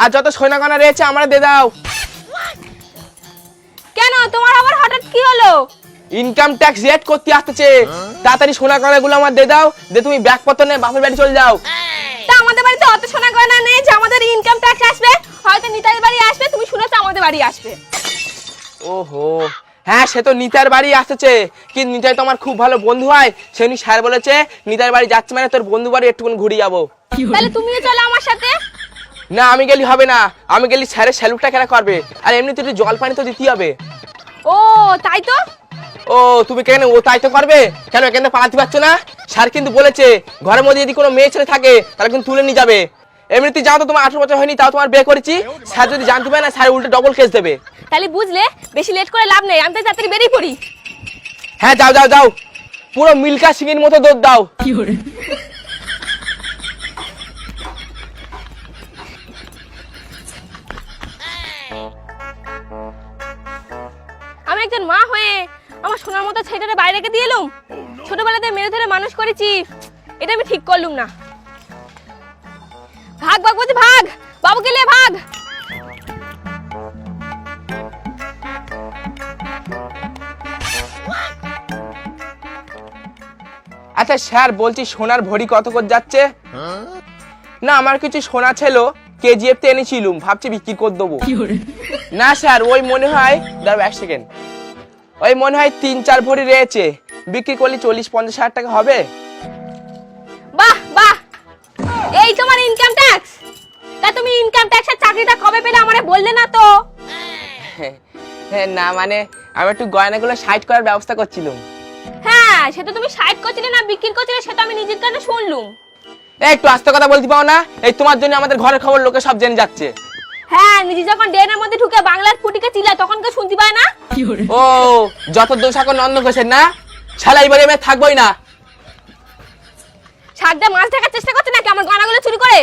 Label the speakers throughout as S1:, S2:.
S1: আর যত সোনা গয়না রয়েছে আমরা দিয়ে দাও।
S2: কেন তোমার আবার হঠাৎ কি হলো?
S1: ইনকাম ট্যাক্স রেট করতে আসতেছে, তাড়াতাড়ি সোনা গয়নাগুলো আমার দিয়ে দাও, দিয়ে তুমি ব্যাগপত্র নিয়ে বাপের বাড়ি চলে যাও।
S2: তা আমাদের বাড়িতে অত সোনা গয়না নেই যে আমাদের ইনকাম ট্যাক্স আসবে, হয়তো নিতাইয়ের বাড়ি আসবে, তুমি শুনেছো আমাদের বাড়ি আসবে।
S1: ওহো, হ্যাঁ সে তো নিতাইয়ের বাড়ি আসতেছে, কিন্তু নিতাই তো আমার খুব ভালো বন্ধু হয়, সেনি স্যার বলেছে নিতাইয়ের বাড়ি যাচ্ছে মানে তোর বন্ধু বাড়ি একটুখানি ঘুরে যাবো।
S2: তাহলে তুমিও চলো আমার সাথে।
S1: না আমি গেলি হবে না, আমি গেলি স্যারের স্যালুটটা কেন করবে, আর এমনিতে একটু জল পানি তো দিতেই হবে।
S2: ও তাই তো।
S1: ও তুমি কেন ও তাই তো করবে, কেন এখানে পালাতে পারছো না? স্যার কিন্তু বলেছে ঘরের মধ্যে যদি কোনো মেয়ে ছেলে থাকে তাহলে কিন্তু তুলে নিয়ে যাবে। এমনিতে যাও তো তোমার 18 বছর হয়নি, তাও তোমার বিয়ে করেছি, স্যার যদি জানতে পারে না স্যার উল্টে ডবল কেস দেবে।
S2: তাহলে বুঝলে, বেশি লেট করে লাভ নেই, আমি তো তাড়াতাড়ি বেরিয়ে পড়ি।
S1: হ্যাঁ যাও যাও যাও, পুরো মিল্কা সিং এর মতো দৌড় দাও।
S2: আমি একজন মা হয়ে আমার সোনার মতো ছেলেটাকে বাইরে রেখে দিয়ে এলুম। ছোটবেলাতে মেরে ধরে মানুষ করেছি, এটা আমি ঠিক করলুম না। ভাগ ভাগ বলছি ভাগ, বাবুকে নিয়ে ভাগ।
S1: আচ্ছা স্যার বলছি সোনার ভরি কত করে যাচ্ছে? না আমার কিছু সোনা ছিল, কেজিএফ তে এনেছিলুম, ভাবছি বিক্রি করে দেবো। না স্যার ওই মনে হয়, দাঁড়াও 1 সেকেন্ড, ওই মনে হয় 3-4 ভরি রয়েছে, বিক্রি করলে 40-50 হাজার টাকা হবে।
S2: বাহ বাহ, এই তোমার ইনকাম ট্যাক্স। তা তুমি ইনকাম ট্যাক্সের চাকরিটা কবে পেলে আমারে বললে না তো?
S1: হ্যাঁ না মানে আমি একটু গয়নাগুলো সাইড করার ব্যবস্থা করছিলাম।
S2: হ্যাঁ সেটা তুমি সাইড করছিলে না বিক্রি করছিলে, সেটা আমি নিজের কানে শুনলুম।
S1: এই একটু আস্তে কথা বলতে পাও না, এই তোমার জন্য আমাদের ঘরের খবর লোকে সব জেনে যাচ্ছে।
S2: হ্যাঁ নিজে যখন ড্রেনের মধ্যে ঢুকে বাংলার ফুটিকে চিল্লায় তখন কেউ শুনতে পায় না?
S1: ও যত দোষ এখন নন্দ ঘোষের না, শালা এই বাড়ি আমি থাকবোই না।
S2: সাতটা মাছ ঢাকার চেষ্টা করছে নাকি আমার গয়নাগুলো চুরি করে?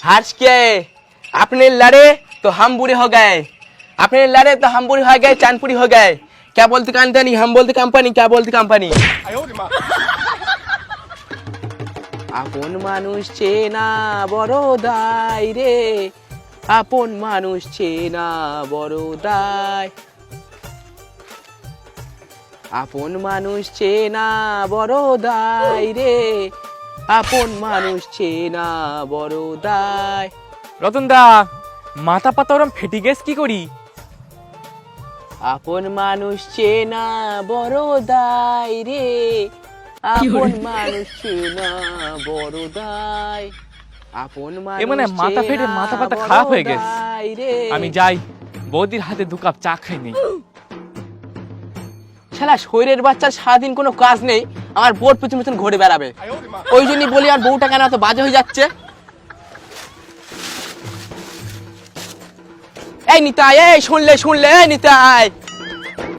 S1: हार्श के अपने लड़े तो हम बुरे हो गए, अपने लड़े तो हम बुरे हो गए, चांदपुरी हो गए। क्या बोलते कंपनी, हम बोलते कंपनी, क्या बोलते कंपनी। আপন মানুষ চেনা বড় দায় রে, আপন মানুষ চেনা বড় দায়, আপন মানুষ চেনা বড় দায় রে, আপন মানুষ চেনা বড় দায়।
S3: রতন দা মাথা পাতা ওরম ফেটে গেছ কি করি?
S1: আপন মানুষ চেনা বড় দায় রে, আপন মানুষ চেনা বড় দায়, আপন মানুষ
S3: এ মানে মাথা ফেটে মাথা পাতা খারাপ হয়ে গেছে। আমি যাই, বৌদির হাতে 2 কাপ চা খাই নেই।
S1: শালা শরীরের বাচ্চার সারাদিন কোনো কাজ নেই, আমার বোর পিছন পিছন ঘুরে বেড়াবে, ওই জন্যই বলি আর বউটা কেন এত বাজে হয়ে যাচ্ছে। এই নিতাই, এই শুনলে শুনলে, এই নিতাই